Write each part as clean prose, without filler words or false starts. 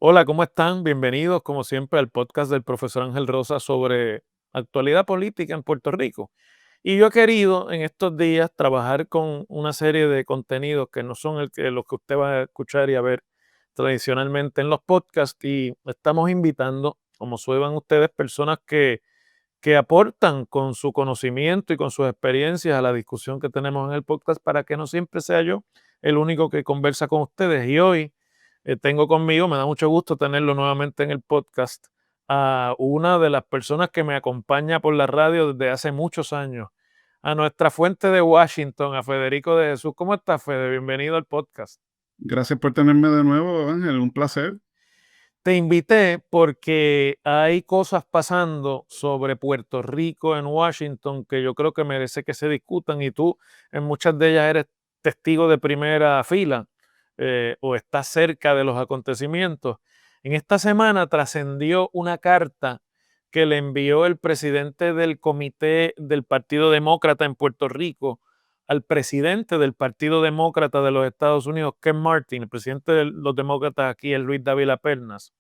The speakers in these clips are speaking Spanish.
Hola, ¿cómo están? Bienvenidos, como siempre, al podcast del profesor Ángel Rosa sobre actualidad política en Puerto Rico. Y yo he querido en estos días trabajar con una serie de contenidos que no son los que usted va a escuchar y a ver tradicionalmente en los podcasts. Y estamos invitando, como sueban ustedes, personas que aportan con su conocimiento y con sus experiencias a la discusión que tenemos en el podcast para que no siempre sea yo el único que conversa con ustedes. Y hoy tengo conmigo, me da mucho gusto tenerlo nuevamente en el podcast, a una de las personas que me acompaña por la radio desde hace muchos años, a nuestra fuente de Washington, a Federico de Jesús. ¿Cómo estás, Fede? Bienvenido al podcast. Gracias por tenerme de nuevo, Ángel, un placer. Te invité porque hay cosas pasando sobre Puerto Rico en Washington que yo creo que merece que se discutan y tú en muchas de ellas eres testigo de primera fila o estás cerca de los acontecimientos. En esta semana trascendió una carta que le envió el presidente del comité del Partido Demócrata en Puerto Rico al presidente del Partido Demócrata de los Estados Unidos, Ken Martin. El presidente de los demócratas aquí es Luis Dávila Pernas.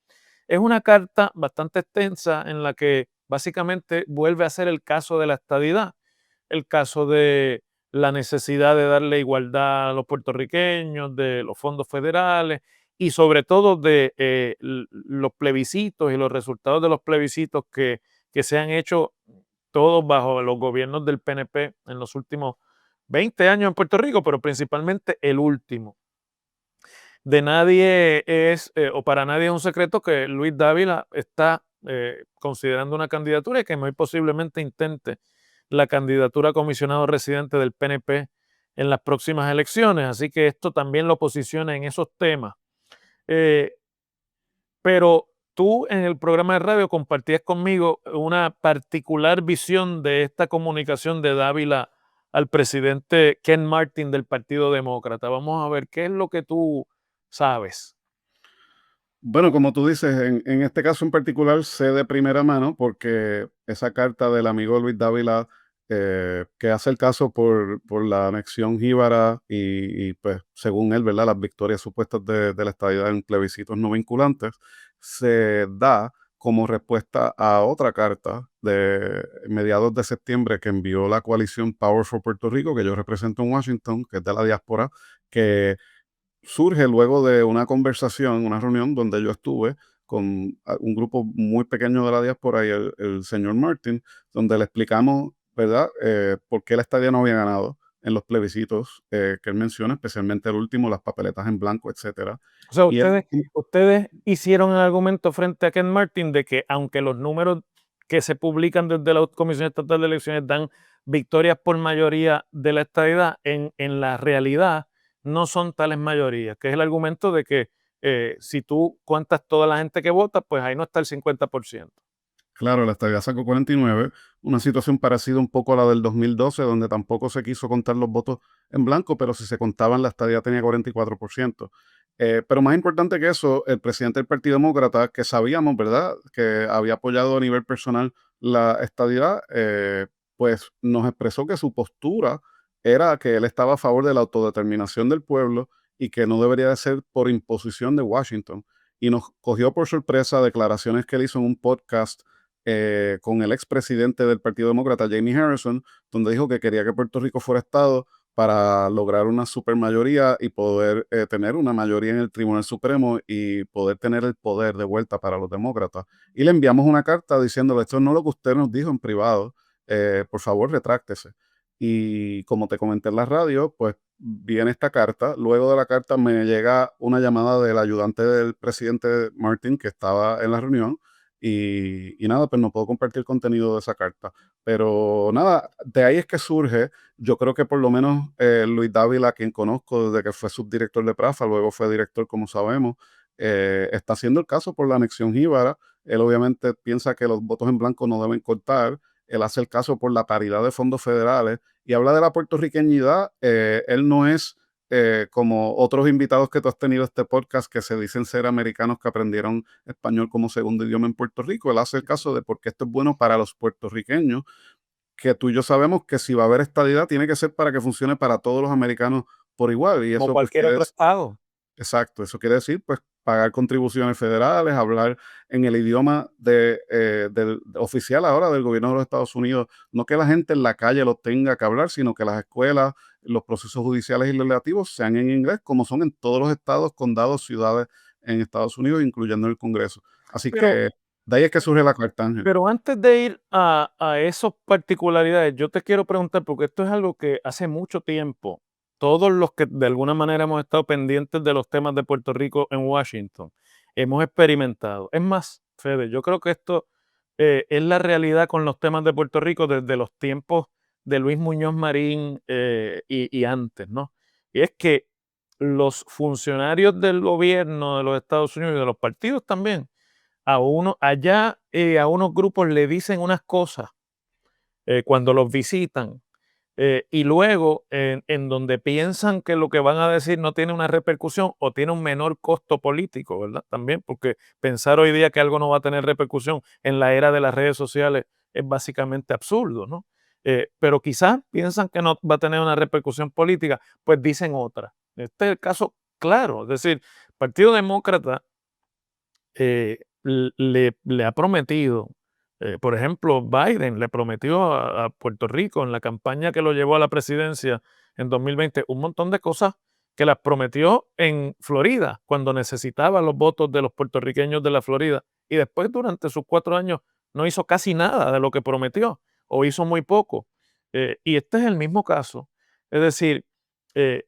Es una carta bastante extensa en la que básicamente vuelve a ser el caso de la estadidad, el caso de la necesidad de darle igualdad a los puertorriqueños, de los fondos federales y sobre todo de los plebiscitos y los resultados de los plebiscitos que se han hecho todos bajo los gobiernos del PNP en los últimos 20 años en Puerto Rico, pero principalmente el último. De nadie es, o para nadie es un secreto que Luis Dávila está considerando una candidatura y que muy posiblemente intente la candidatura a comisionado residente del PNP en las próximas elecciones. Así que esto también lo posiciona en esos temas. Eh, pero tú en el programa de radio compartías conmigo una particular visión de esta comunicación de Dávila al presidente Ken Martin del Partido Demócrata. Vamos a ver qué es lo que tú sabes. Bueno, como tú dices, en este caso en particular sé de primera mano porque esa carta del amigo Luis Dávila que hace el caso por la anexión jíbara pues según él, ¿verdad? Las victorias supuestas de la estadidad en plebiscitos no vinculantes, se da como respuesta a otra carta de mediados de septiembre que envió la coalición Power for Puerto Rico, que yo represento en Washington, que es de la diáspora, que surge luego de una conversación, una reunión donde yo estuve con un grupo muy pequeño de la diáspora y el señor Martin, donde le explicamos, ¿verdad?, por qué la estadía no había ganado en los plebiscitos que él menciona, especialmente el último, las papeletas en blanco, etcétera. O sea, Y él, ustedes hicieron el argumento frente a Ken Martin de que aunque los números que se publican desde la Comisión Estatal de Elecciones dan victorias por mayoría de la estadidad, en la realidad no son tales mayorías, que es el argumento de que si tú cuentas toda la gente que vota, pues ahí no está el 50%. claro, la estadía sacó 49, una situación parecida un poco a la del 2012, donde tampoco se quiso contar los votos en blanco, pero si se contaban, la estadía tenía 44%. Pero más importante que eso, el presidente del Partido Demócrata, que sabíamos, ¿verdad?, que había apoyado a nivel personal la estadidad, pues nos expresó que su postura era que él estaba a favor de la autodeterminación del pueblo y que no debería de ser por imposición de Washington. Y nos cogió por sorpresa declaraciones que él hizo en un podcast con el expresidente del Partido Demócrata, Jamie Harrison, donde dijo que quería que Puerto Rico fuera Estado para lograr una supermayoría y poder tener una mayoría en el Tribunal Supremo y poder tener el poder de vuelta para los demócratas. Y le enviamos una carta diciéndole, esto no es lo que usted nos dijo en privado, por favor retráctese. Y como te comenté en la radio, pues viene esta carta. Luego de la carta me llega una llamada del ayudante del presidente Martin, que estaba en la reunión, y nada, pues no puedo compartir contenido de esa carta. Pero nada, de ahí es que surge, yo creo que por lo menos Luis Dávila, quien conozco desde que fue subdirector de Prafa, luego fue director, como sabemos, está haciendo el caso por la anexión jíbara. Él obviamente piensa que los votos en blanco no deben cortar. Él hace el caso por la paridad de fondos federales y habla de la puertorriqueñidad. Él no es como otros invitados que tú has tenido a este podcast que se dicen ser americanos que aprendieron español como segundo idioma en Puerto Rico. Él hace el caso de por qué esto es bueno para los puertorriqueños, que tú y yo sabemos que si va a haber estadidad tiene que ser para que funcione para todos los americanos por igual. Y Como eso pues cualquier otro estado. exacto, eso quiere decir pues pagar contribuciones federales, hablar en el idioma oficial ahora del gobierno de los Estados Unidos. No que la gente en la calle lo tenga que hablar, sino que las escuelas, los procesos judiciales y legislativos sean en inglés, como son en todos los estados, condados, ciudades en Estados Unidos, incluyendo el Congreso. Así Pero, que de ahí es que surge la carta, Ángel. pero antes de ir a esas particularidades, yo te quiero preguntar, porque esto es algo que hace mucho tiempo, todos los que de alguna manera hemos estado pendientes de los temas de Puerto Rico en Washington, hemos experimentado. Es más, Fede, yo creo que esto es la realidad con los temas de Puerto Rico desde los tiempos de Luis Muñoz Marín y antes, ¿no? Y es que los funcionarios del gobierno de los Estados Unidos y de los partidos también, a unos grupos le dicen unas cosas cuando los visitan y luego en donde piensan que lo que van a decir no tiene una repercusión o tiene un menor costo político, ¿verdad? También porque pensar hoy día que algo no va a tener repercusión en la era de las redes sociales es básicamente absurdo, ¿no? Pero quizás piensan que no va a tener una repercusión política, pues dicen otra. Este es el caso claro, es decir, el Partido Demócrata le ha prometido, por ejemplo, Biden le prometió a Puerto Rico en la campaña que lo llevó a la presidencia en 2020 un montón de cosas que las prometió en Florida cuando necesitaba los votos de los puertorriqueños de la Florida y después durante sus 4 años no hizo casi nada de lo que prometió o hizo muy poco. Y este es el mismo caso. Es decir, eh,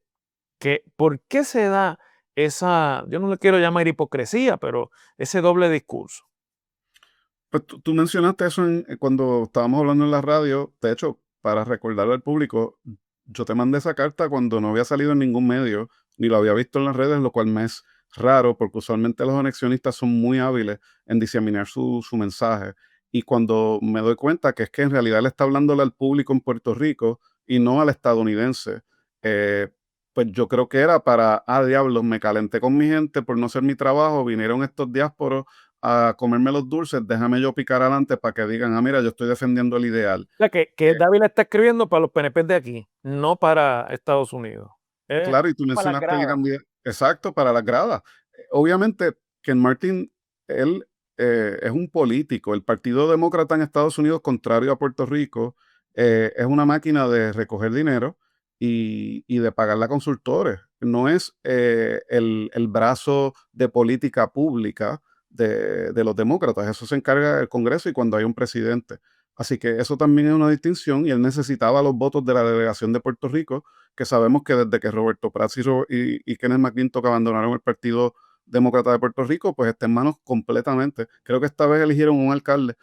¿por qué se da esa, yo no le quiero llamar hipocresía, pero ese doble discurso? Pues tú mencionaste eso cuando estábamos hablando en la radio. De hecho, para recordarle al público, yo te mandé esa carta cuando no había salido en ningún medio, ni lo había visto en las redes, lo cual me es raro porque usualmente los anexionistas son muy hábiles en diseminar su mensaje. Y cuando me doy cuenta que es que en realidad él está hablándole al público en Puerto Rico y no al estadounidense, eh, pues yo creo que era para, diablos, me calenté con mi gente por no hacer mi trabajo, vinieron estos diásporos a comerme los dulces, déjame yo picar adelante para que digan, mira, yo estoy defendiendo el ideal. O sea, que Dávila está escribiendo para los PNP de aquí, no para Estados Unidos. Claro, y tú Para las mencionaste que gradas. cambié, exacto, para las gradas. Obviamente, Ken Martin, él es un político. El Partido Demócrata en Estados Unidos, contrario a Puerto Rico, es una máquina de recoger dinero y de pagarle a consultores. No es el brazo de política pública de los demócratas. Eso se encarga del Congreso y cuando hay un presidente. Así que eso también es una distinción y él necesitaba los votos de la delegación de Puerto Rico, que sabemos que desde que Roberto Prats y Kenneth McClintock abandonaron el Partido Demócrata de Puerto Rico, pues está en manos completamente. Creo que esta vez eligieron un alcalde,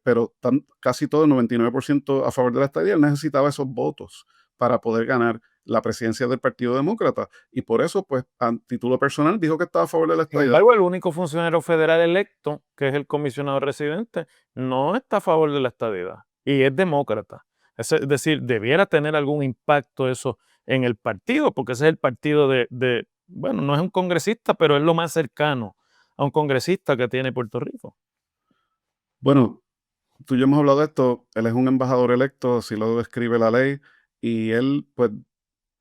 pero casi todo, el 99% a favor de la estadía. Él necesitaba esos votos para poder ganar la presidencia del Partido Demócrata. Y por eso, pues, a título personal, dijo que estaba a favor de la Sin estadía. embargo, el único funcionario federal electo, que es el comisionado residente, no está a favor de la estadidad y es demócrata. Es decir, debiera tener algún impacto eso en el partido, porque ese es el partido bueno, no es un congresista, pero es lo más cercano a un congresista que tiene Puerto Rico. Bueno, tú y yo hemos hablado de esto. Él es un embajador electo, así lo describe la ley, y él, pues,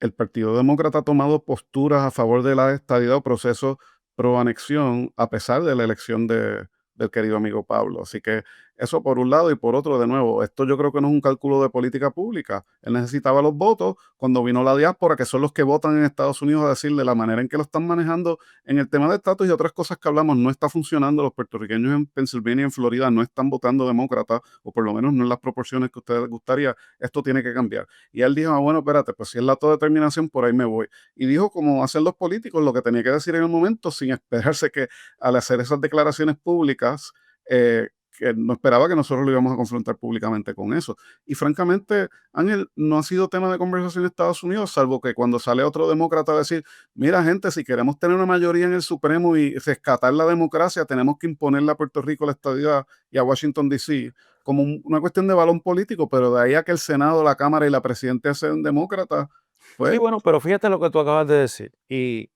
el Partido Demócrata ha tomado posturas a favor de la estadidad o proceso pro anexión a pesar de la elección del querido amigo Pablo. Así que eso por un lado y por otro, de nuevo, esto yo creo que no es un cálculo de política pública. Él necesitaba los votos cuando vino la diáspora, que son los que votan en Estados Unidos, a decirle la manera en que lo están manejando en el tema de estatus y otras cosas que hablamos no está funcionando. Los puertorriqueños en Pensilvania y en Florida no están votando demócrata, o por lo menos no en las proporciones que a ustedes les gustaría. Esto tiene que cambiar. Y él dijo, bueno, espérate, pues si es la autodeterminación, por ahí me voy. Y dijo, como hacen los políticos, lo que tenía que decir en el momento, sin esperarse que al hacer esas declaraciones públicas, que no esperaba que nosotros lo íbamos a confrontar públicamente con eso. Y francamente, Ángel, no ha sido tema de conversación en Estados Unidos, salvo que cuando sale otro demócrata a decir, mira gente, si queremos tener una mayoría en el Supremo y rescatar la democracia, tenemos que imponerle a Puerto Rico la estadidad y a Washington, D.C., como una cuestión de balón político, pero de ahí a que el Senado, la Cámara y la Presidenta sean demócratas, Sí, pues bueno, pero fíjate lo que tú acabas de decir. Y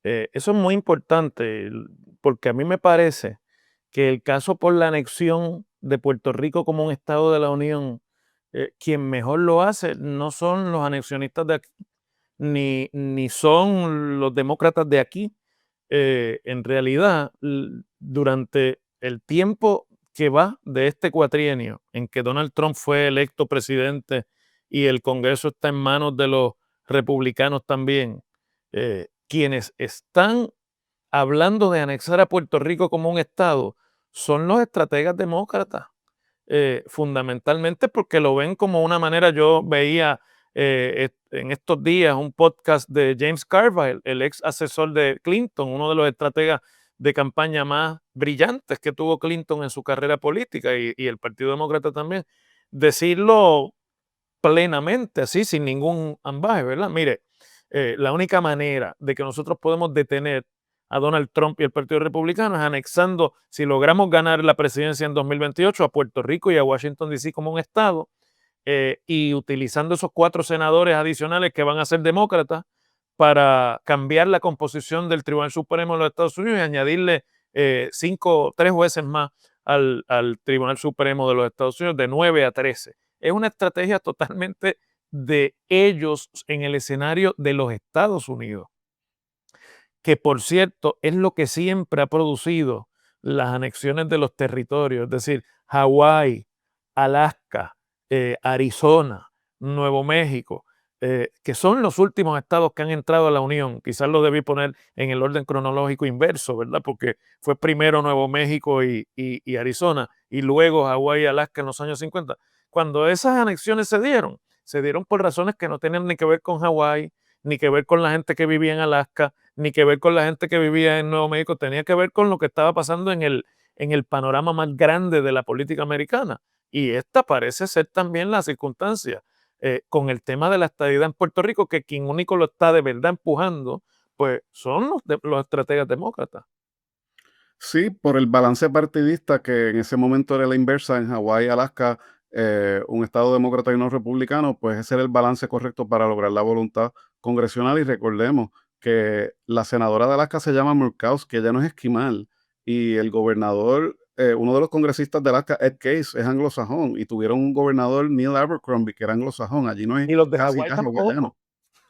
eso es muy importante, porque a mí me parece que el caso por la anexión de Puerto Rico como un estado de la Unión, quien mejor lo hace no son los anexionistas de aquí, ni son los demócratas de aquí, en realidad, durante el tiempo que va de este cuatrienio en que Donald Trump fue electo presidente y el Congreso está en manos de los republicanos también, quienes están hablando de anexar a Puerto Rico como un estado son los estrategas demócratas, fundamentalmente porque lo ven como una manera. Yo veía en estos días un podcast de James Carville, el ex asesor de Clinton, uno de los estrategas de campaña más brillantes que tuvo Clinton en su carrera política y el Partido Demócrata también, decirlo plenamente, así, sin ningún ambaje, ¿verdad? Mire, la única manera de que nosotros podemos detener a Donald Trump y el Partido Republicano es anexando, si logramos ganar la presidencia en 2028, a Puerto Rico y a Washington, D.C. como un estado, y utilizando esos 4 senadores adicionales que van a ser demócratas para cambiar la composición del Tribunal Supremo de los Estados Unidos y añadirle 3 jueces más al Tribunal Supremo de los Estados Unidos, de 9 a 13. Es una estrategia totalmente de ellos en el escenario de los Estados Unidos, que por cierto es lo que siempre ha producido las anexiones de los territorios, es decir, Hawái, Alaska, Arizona, Nuevo México, que son los últimos estados que han entrado a la Unión. Quizás lo debí poner en el orden cronológico inverso, ¿verdad? Porque fue primero Nuevo México y Arizona, y luego Hawái y Alaska en los años 50. Cuando esas anexiones se dieron por razones que no tenían ni que ver con Hawái, ni que ver con la gente que vivía en Alaska, ni que ver con la gente que vivía en Nuevo México, tenía que ver con lo que estaba pasando en el panorama más grande de la política americana. Y esta parece ser también la circunstancia con el tema de la estadidad en Puerto Rico, que quien único lo está de verdad empujando, pues son los estrategas demócratas. Sí, por el balance partidista que en ese momento era la inversa en Hawái y Alaska, un estado demócrata y no republicano, pues ese era el balance correcto para lograr la voluntad congresional. Y recordemos que la senadora de Alaska se llama Murkowski, ella no es esquimal, y el gobernador, uno de los congresistas de Alaska, Ed Case, es anglosajón, y tuvieron un gobernador, Neil Abercrombie, que era anglosajón. Allí no hay Y los de casi Hawái hawaiano. tampoco.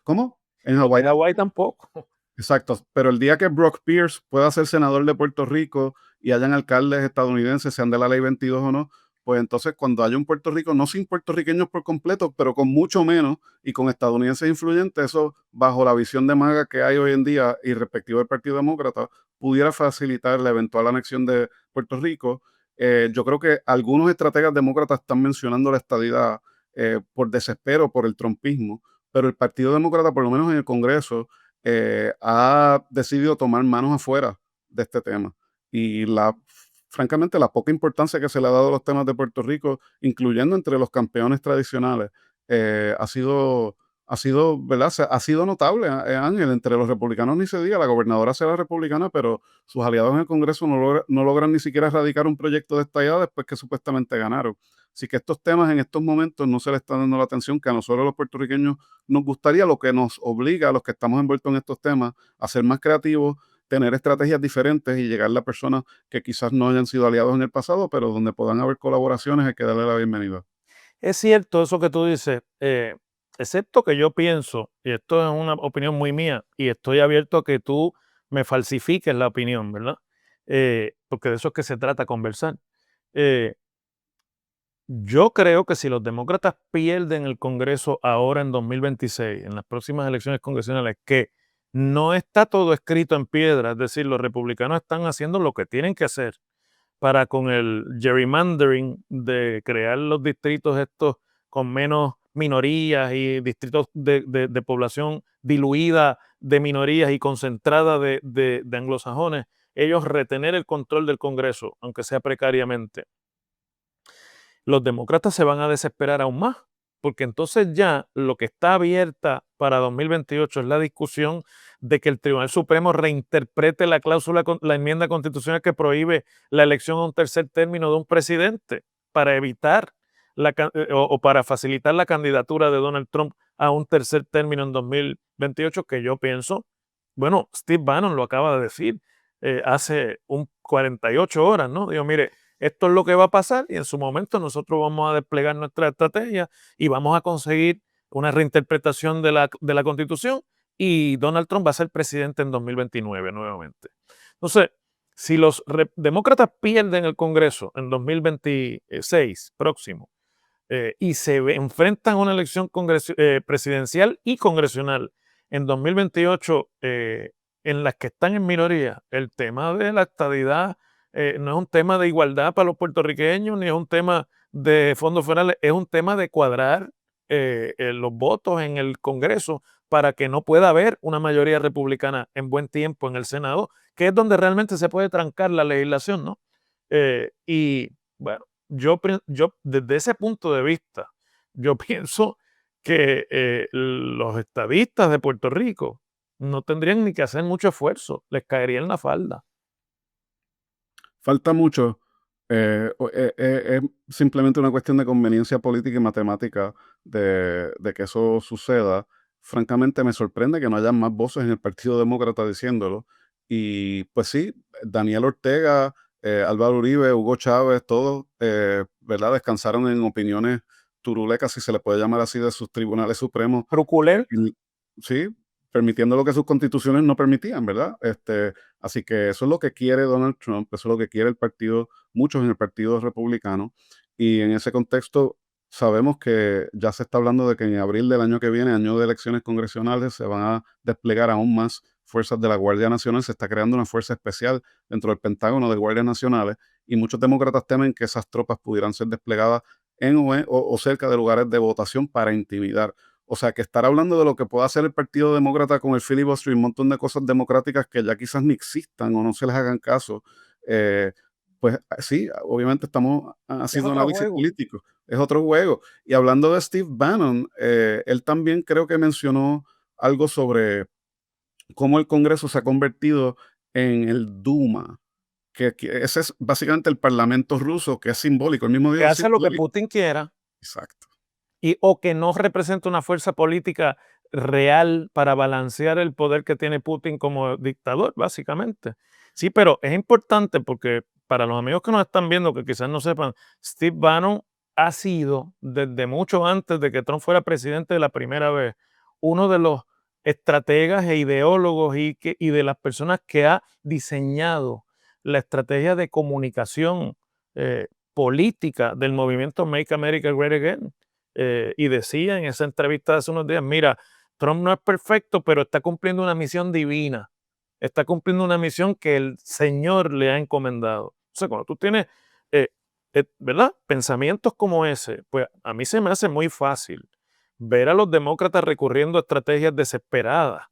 ¿Cómo? En Los de Hawái. Hawái tampoco. Exacto, pero el día que Brock Pierce pueda ser senador de Puerto Rico y hayan alcaldes estadounidenses, sean de la ley 22 o no, pues entonces cuando haya un Puerto Rico, no sin puertorriqueños por completo, pero con mucho menos y con estadounidenses influyentes, eso bajo la visión de MAGA que hay hoy en día y respectivo del Partido Demócrata, pudiera facilitar la eventual anexión de Puerto Rico. Yo creo que algunos estrategas demócratas están mencionando la estadidad por desespero, por el trumpismo, pero el Partido Demócrata, por lo menos en el Congreso, ha decidido tomar manos afuera de este tema. Y francamente, la poca importancia que se le ha dado a los temas de Puerto Rico, incluyendo entre los campeones tradicionales, ha sido, ¿verdad? Ha sido notable, Ángel, entre los republicanos ni se diga, la gobernadora será republicana, pero sus aliados en el Congreso no logran ni siquiera erradicar un proyecto de estadidad después que supuestamente ganaron. Así que estos temas en estos momentos no se le está dando la atención que a nosotros los puertorriqueños nos gustaría, lo que nos obliga a los que estamos envueltos en estos temas a ser más creativos, tener estrategias diferentes y llegar a personas que quizás no hayan sido aliados en el pasado, pero donde puedan haber colaboraciones, hay que darle la bienvenida. Es cierto eso que tú dices, excepto que yo pienso, y esto es una opinión muy mía, y estoy abierto a que tú me falsifiques la opinión, ¿verdad? Porque de eso es que se trata, conversar. Eh, yo creo que si los demócratas pierden el Congreso ahora en 2026, en las próximas elecciones congresionales, que no está todo escrito en piedra, es decir, los republicanos están haciendo lo que tienen que hacer para con el gerrymandering de crear los distritos estos con menos minorías y distritos de población diluida de minorías y concentrada de anglosajones, ellos retener el control del Congreso, aunque sea precariamente. Los demócratas se van a desesperar aún más, porque entonces ya lo que está abierta para 2028 es la discusión de que el Tribunal Supremo reinterprete la cláusula, la enmienda constitucional que prohíbe la elección a un tercer término de un presidente para evitar o para facilitar la candidatura de Donald Trump a un tercer término en 2028, que yo pienso, bueno, Steve Bannon lo acaba de decir hace 48 horas, ¿no? Digo, mire, esto es lo que va a pasar y en su momento nosotros vamos a desplegar nuestra estrategia y vamos a conseguir una reinterpretación de la Constitución y Donald Trump va a ser presidente en 2029 nuevamente. Entonces, si los demócratas pierden el Congreso en 2026 próximo, y enfrentan a una elección presidencial y congresional en 2028, en las que están en minoría, el tema de la estadidad no es un tema de igualdad para los puertorriqueños, ni es un tema de fondos federales, es un tema de cuadrar los votos en el Congreso para que no pueda haber una mayoría republicana en buen tiempo en el Senado, que es donde realmente se puede trancar la legislación, ¿no? Y bueno, yo desde ese punto de vista, yo pienso que los estadistas de Puerto Rico no tendrían ni que hacer mucho esfuerzo, les caería en la falda. Falta mucho. Es simplemente una cuestión de conveniencia política y matemática de que eso suceda. Francamente, me sorprende que no haya más voces en el Partido Demócrata diciéndolo. Y pues sí, Daniel Ortega, Álvaro Uribe, Hugo Chávez, todos, ¿verdad? Descansaron en opiniones turulecas, si se le puede llamar así, de sus tribunales supremos. Procurel, Sí, permitiendo lo que sus constituciones no permitían, ¿verdad? Así que eso es lo que quiere Donald Trump, eso es lo que quiere el partido, muchos en el partido republicano, y en ese contexto sabemos que ya se está hablando de que en abril del año que viene, año de elecciones congresionales, se van a desplegar aún más fuerzas de la Guardia Nacional, se está creando una fuerza especial dentro del Pentágono de Guardias Nacionales, y muchos demócratas temen que esas tropas pudieran ser desplegadas en o cerca de lugares de votación para intimidar. O sea, que estar hablando de lo que pueda hacer el Partido Demócrata con el filibuster y un montón de cosas democráticas que ya quizás ni existan o no se les hagan caso, eh, pues sí, obviamente estamos es haciendo otro análisis juego. político, es otro juego. Y hablando de Steve Bannon, él también creo que mencionó algo sobre cómo el Congreso se ha convertido en el Duma, que ese es básicamente el Parlamento ruso, que es simbólico, el mismo Que dijo hace lo que simbólico. Putin quiera Exacto. o que no representa una fuerza política real para balancear el poder que tiene Putin como dictador, básicamente. Sí, pero es importante porque para los amigos que nos están viendo, que quizás no sepan, Steve Bannon ha sido, desde mucho antes de que Trump fuera presidente de la primera vez, uno de los estrategas e ideólogos y de las personas que ha diseñado la estrategia de comunicación política del movimiento Make America Great Again. Y decía en esa entrevista de hace unos días, mira, Trump no es perfecto, pero está cumpliendo una misión divina, está cumpliendo una misión que el Señor le ha encomendado. O sea, cuando tú tienes, ¿verdad? Pensamientos como ese, pues a mí se me hace muy fácil ver a los demócratas recurriendo a estrategias desesperadas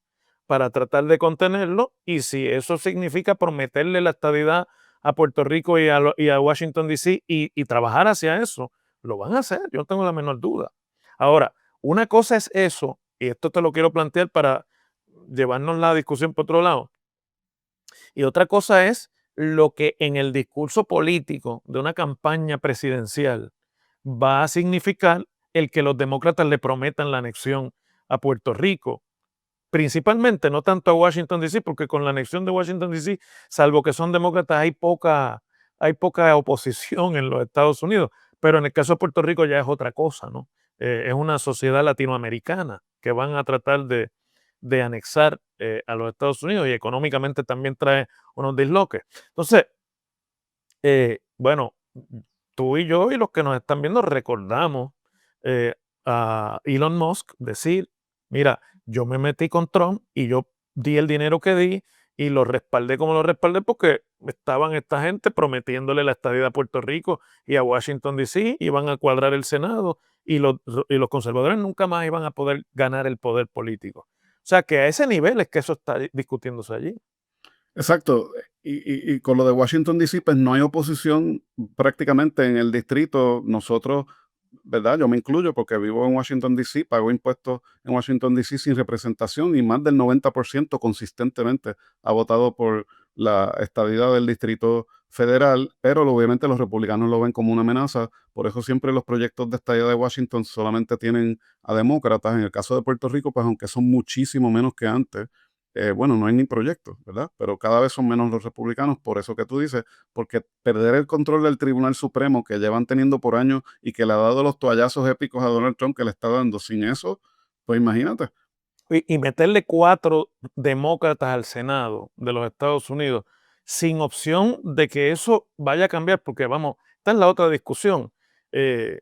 para tratar de contenerlo, y si eso significa prometerle la estadidad a Puerto Rico y a Washington, D.C. Y trabajar hacia eso, lo van a hacer, yo no tengo la menor duda. Ahora, una cosa es eso, y esto te lo quiero plantear para llevarnos la discusión por otro lado, y otra cosa es lo que en el discurso político de una campaña presidencial va a significar el que los demócratas le prometan la anexión a Puerto Rico. Principalmente, no tanto a Washington, D.C., porque con la anexión de Washington, D.C., salvo que son demócratas, hay poca oposición en los Estados Unidos. Pero en el caso de Puerto Rico ya es otra cosa, ¿no? Es una sociedad latinoamericana que van a tratar de anexar a los Estados Unidos y económicamente también trae unos disloques. Entonces, bueno, tú y yo y los que nos están viendo recordamos eh, a Elon Musk decir, mira, yo me metí con Trump y yo di el dinero que di y lo respaldé como lo respaldé porque estaban esta gente prometiéndole la estadía a Puerto Rico y a Washington, D.C., iban a cuadrar el Senado y los conservadores nunca más iban a poder ganar el poder político. O sea que a ese nivel es que eso está discutiéndose allí. Exacto. Y con lo de Washington, D.C., pues no hay oposición prácticamente en el distrito. Nosotros, ¿verdad? Yo me incluyo porque vivo en Washington, D.C., pago impuestos en Washington, D.C. sin representación y más del 90% consistentemente ha votado por la estadidad del distrito federal, pero obviamente los republicanos lo ven como una amenaza. Por eso siempre los proyectos de estadidad de Washington solamente tienen a demócratas. En el caso de Puerto Rico, pues aunque son muchísimo menos que antes, bueno, no hay ni proyectos, ¿verdad? Pero cada vez son menos los republicanos, por eso que tú dices, porque perder el control del Tribunal Supremo que llevan teniendo por años y que le ha dado los toallazos épicos a Donald Trump que le está dando, sin eso, pues imagínate. y meterle 4 demócratas al Senado de los Estados Unidos sin opción de que eso vaya a cambiar, porque vamos, esta es la otra discusión.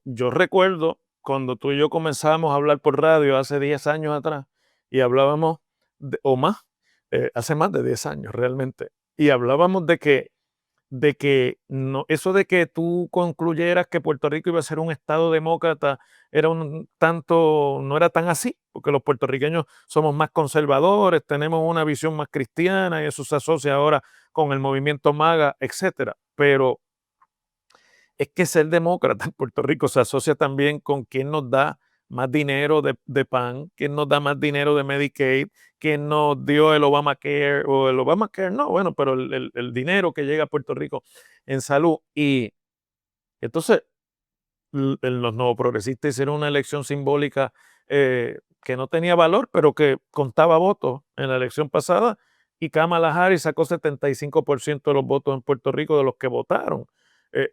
Yo recuerdo cuando tú y yo comenzamos a hablar por radio hace 10 años atrás y hablábamos, o más, hace más de 10 años realmente, y hablábamos de que no, eso de que tú concluyeras que Puerto Rico iba a ser un estado demócrata era un tanto, no era tan así, porque los puertorriqueños somos más conservadores, tenemos una visión más cristiana y eso se asocia ahora con el movimiento MAGA, etcétera. Pero es que ser demócrata en Puerto Rico se asocia también con quién nos da más dinero de PAN, quién nos da más dinero de Medicaid, quién nos dio el Obamacare, o el Obamacare no, bueno, pero el dinero que llega a Puerto Rico en salud. Y entonces los nuevos progresistas hicieron una elección simbólica que no tenía valor, pero que contaba votos en la elección pasada, y Kamala Harris sacó 75% de los votos en Puerto Rico de los que votaron.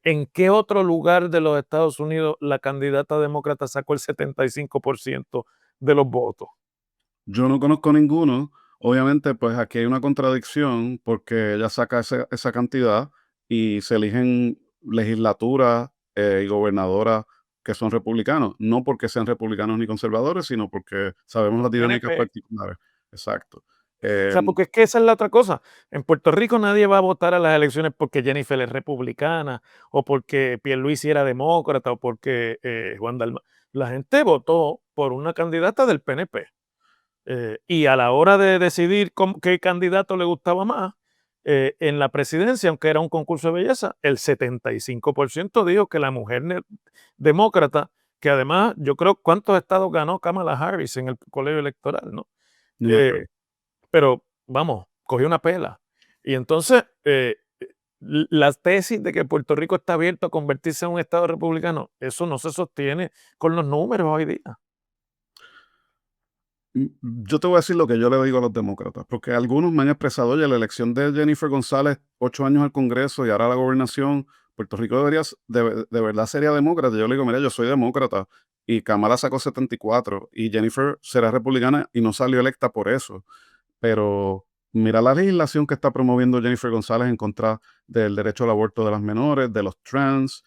¿En qué otro lugar de los Estados Unidos la candidata demócrata sacó el 75% de los votos? Yo no conozco ninguno. Obviamente, pues aquí hay una contradicción porque ella saca esa cantidad y se eligen legislaturas y gobernadoras que son republicanos. No porque sean republicanos ni conservadores, sino porque sabemos las dinámicas PNP. particulares. Exacto. O sea, porque es que esa es la otra cosa. En Puerto Rico nadie va a votar a las elecciones porque Jennifer es republicana o porque Pierluisi era demócrata o porque Juan Dalmau. La gente votó por una candidata del PNP. Y a la hora de decidir qué candidato le gustaba más, en la presidencia, aunque era un concurso de belleza, el 75% dijo que la mujer demócrata, que además yo creo cuántos estados ganó Kamala Harris en el colegio electoral, ¿no? Ni me acuerdo. Eh, pero vamos, cogió una pela. Y entonces, la tesis de que Puerto Rico está abierto a convertirse en un estado republicano, eso no se sostiene con los números hoy día. Yo te voy a decir lo que yo le digo a los demócratas, porque algunos me han expresado, oye, la elección de Jennifer González, 8 años al Congreso y ahora la gobernación, Puerto Rico debería, de verdad sería demócrata. Yo le digo, mira, yo soy demócrata y Kamala sacó 74 y Jennifer será republicana y no salió electa por eso. Pero mira la legislación que está promoviendo Jennifer González en contra del derecho al aborto de las menores, de los trans,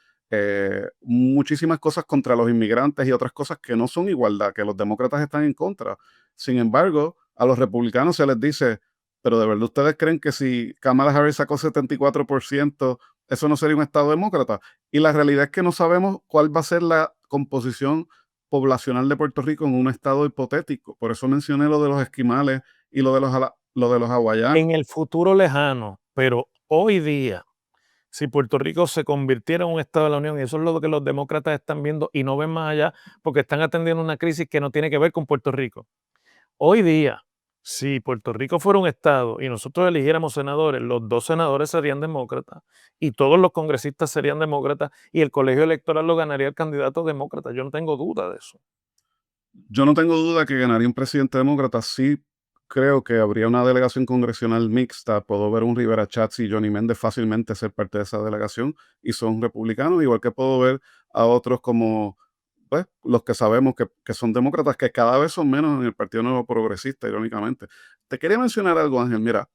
muchísimas cosas contra los inmigrantes y otras cosas que no son igualdad, que los demócratas están en contra. Sin embargo, a los republicanos se les dice, pero de verdad ustedes creen que si Kamala Harris sacó 74%, eso no sería un estado demócrata. Y la realidad es que no sabemos cuál va a ser la composición poblacional de Puerto Rico en un estado hipotético. Por eso mencioné lo de los esquimales y lo de los hawaianos. En el futuro lejano, pero hoy día, si Puerto Rico se convirtiera en un estado de la Unión, y eso es lo que los demócratas están viendo y no ven más allá, porque están atendiendo una crisis que no tiene que ver con Puerto Rico. Hoy día, si Puerto Rico fuera un estado y nosotros eligiéramos senadores, los 2 senadores serían demócratas y todos los congresistas serían demócratas y el colegio electoral lo ganaría el candidato demócrata. Yo no tengo duda de eso. Yo no tengo duda que ganaría un presidente demócrata. Sí creo que habría una delegación congresional mixta. Puedo ver un Rivera Schatz y Johnny Méndez fácilmente ser parte de esa delegación y son republicanos, igual que puedo ver a otros como pues, los que sabemos que son demócratas, que cada vez son menos en el Partido Nuevo Progresista, irónicamente. Te quería mencionar algo, Ángel. Mira,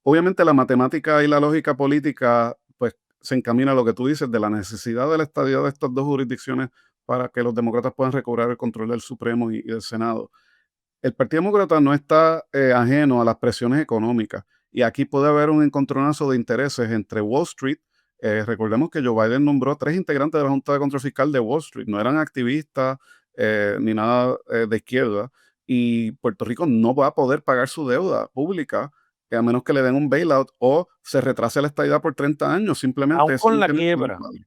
obviamente la matemática y la lógica política, pues se encamina a lo que tú dices de la necesidad de la estadía de estas dos jurisdicciones para que los demócratas puedan recobrar el control del Supremo y del Senado. El Partido Demócrata no está ajeno a las presiones económicas y aquí puede haber un encontronazo de intereses entre Wall Street. Recordemos que Joe Biden nombró a 3 integrantes de la Junta de Control Fiscal de Wall Street, no eran activistas ni nada de izquierda, y Puerto Rico no va a poder pagar su deuda pública a menos que le den un bailout o se retrase la estadidad por 30 años. Simplemente Aún eso con no la tiene ningún quiebra, cuadro.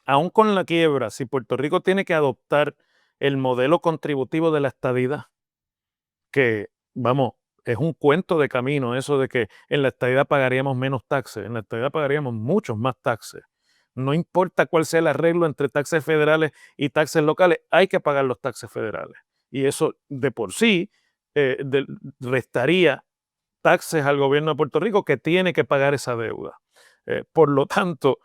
aún con la quiebra, si Puerto Rico tiene que adoptar el modelo contributivo de la estadidad, que, vamos, es un cuento de camino eso de que en la estadidad pagaríamos menos taxes, en la estadidad pagaríamos muchos más taxes. No importa cuál sea el arreglo entre taxes federales y taxes locales, hay que pagar los taxes federales. Y eso de por sí restaría taxes al gobierno de Puerto Rico que tiene que pagar esa deuda. Por lo tanto,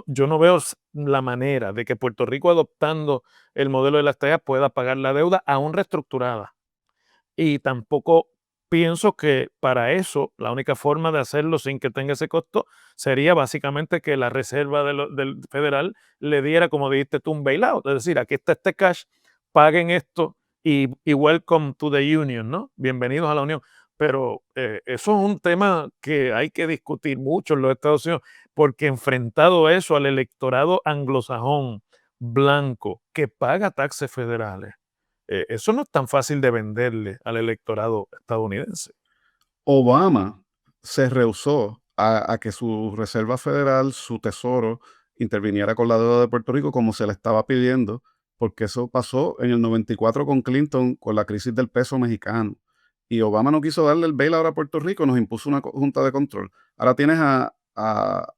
yo no veo la manera de que Puerto Rico adoptando el modelo de la estadía pueda pagar la deuda aún reestructurada. y tampoco pienso que para eso la única forma de hacerlo sin que tenga ese costo sería básicamente que la reserva del federal le diera, como dijiste tú, un bailout. Es decir, aquí está este cash, paguen esto y welcome to the union, ¿no? Bienvenidos a la unión. Pero eso es un tema que hay que discutir mucho en los Estados Unidos, porque enfrentado eso al electorado anglosajón blanco que paga taxes federales, eso no es tan fácil de venderle al electorado estadounidense. Obama se rehusó a que su Reserva Federal, su tesoro, interviniera con la deuda de Puerto Rico como se le estaba pidiendo, porque eso pasó en el 94 con Clinton, con la crisis del peso mexicano. Y Obama no quiso darle el bailout a Puerto Rico, nos impuso una junta de control. Ahora tienes a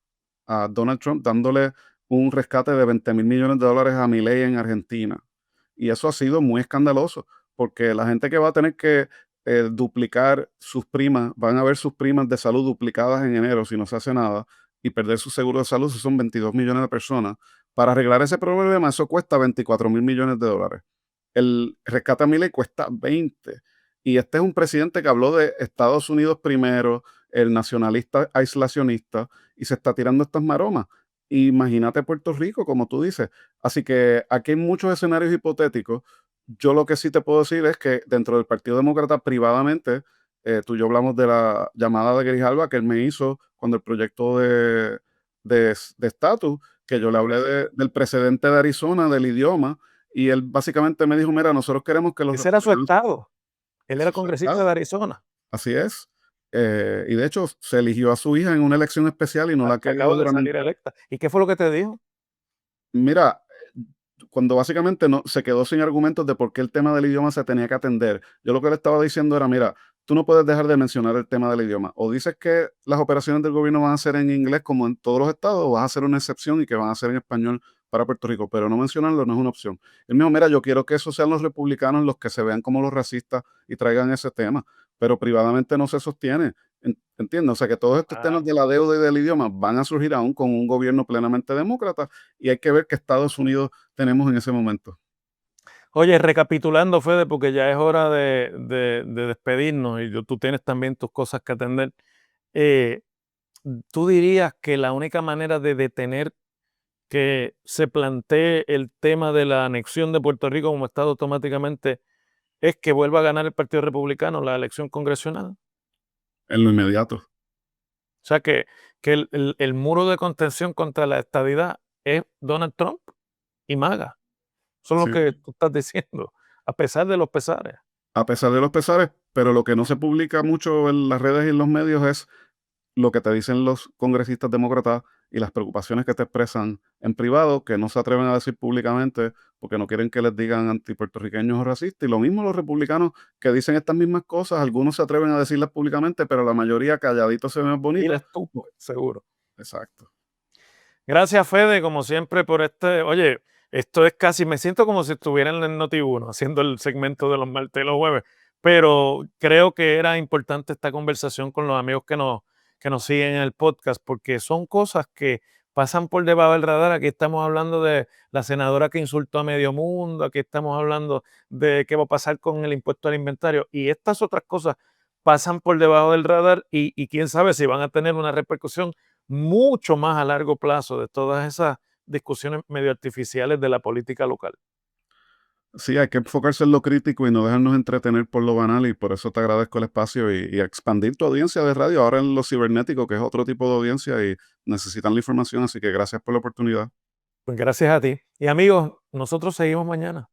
Donald Trump dándole un rescate de $20,000 millones a Milei en Argentina. Y eso ha sido muy escandaloso, porque la gente que va a tener que duplicar sus primas, van a ver sus primas de salud duplicadas en enero si no se hace nada, y perder su seguro de salud, si son 22 millones de personas. Para arreglar ese problema, eso cuesta $24,000 millones. El rescate a Milei cuesta 20. Y este es un presidente que habló de Estados Unidos primero, el nacionalista aislacionista, y se está tirando estas maromas. Imagínate Puerto Rico, como tú dices. Así que aquí hay muchos escenarios hipotéticos. Yo lo que sí te puedo decir es que dentro del Partido Demócrata, privadamente, tú y yo hablamos de la llamada de Grijalva que él me hizo cuando el proyecto de estatus, que yo le hablé del precedente de Arizona, del idioma, y él básicamente me dijo, mira, nosotros queremos que los Ese era su republicanos... estado. Él Ese era es su congresista estado. de Arizona. Así es. Y de hecho, se eligió a su hija en una elección especial y no la ha querido Acaba de durante... salir electa. ¿Y qué fue lo que te dijo? Mira, cuando básicamente no, se quedó sin argumentos de por qué el tema del idioma se tenía que atender. Yo lo que le estaba diciendo era, mira, tú no puedes dejar de mencionar el tema del idioma. O dices que las operaciones del gobierno van a ser en inglés como en todos los estados, o vas a hacer una excepción y que van a ser en español para Puerto Rico, pero no mencionarlo no es una opción. Él me dijo, mira, yo quiero que esos sean los republicanos los que se vean como los racistas y traigan ese tema, pero privadamente no se sostiene. ¿Entiendes? O sea que todos estos Ah, temas de la deuda y del idioma van a surgir aún con un gobierno plenamente demócrata y hay que ver qué Estados Unidos tenemos en ese momento. oye, recapitulando, Fede, porque ya es hora de despedirnos y tú tienes también tus cosas que atender. eh, ¿Tú dirías que la única manera de detener que se plantee el tema de la anexión de Puerto Rico como Estado automáticamente es que vuelva a ganar el Partido Republicano la elección congresional? O En lo inmediato. sea, que el muro de contención contra la estadidad es Donald Trump y MAGA. Eso es lo Sí. que tú estás diciendo, a pesar de los pesares. A pesar de los pesares, pero lo que no se publica mucho en las redes y en los medios es lo que te dicen los congresistas demócratas y las preocupaciones que te expresan en privado, que no se atreven a decir públicamente porque no quieren que les digan antipuertorriqueños o racistas. Y lo mismo los republicanos que dicen estas mismas cosas, algunos se atreven a decirlas públicamente, pero la mayoría calladitos se ven más bonitos. Diles tú, pues, seguro. Exacto. Gracias, Fede, como siempre, por este. Oye, esto es casi, me siento como si estuviera en el Noti1 haciendo el segmento de los martes y los jueves, pero creo que era importante esta conversación con los amigos que nos siguen en el podcast, porque son cosas que pasan por debajo del radar. Aquí estamos hablando de la senadora que insultó a medio mundo, aquí estamos hablando de qué va a pasar con el impuesto al inventario, y estas otras cosas pasan por debajo del radar y quién sabe si van a tener una repercusión mucho más a largo plazo de todas esas discusiones medio artificiales de la política local. Sí, hay que enfocarse en lo crítico y no dejarnos entretener por lo banal y por eso te agradezco el espacio y expandir tu audiencia de radio ahora en lo cibernético, que es otro tipo de audiencia y necesitan la información, así que gracias por la oportunidad. Pues gracias a ti. Y amigos, nosotros seguimos mañana.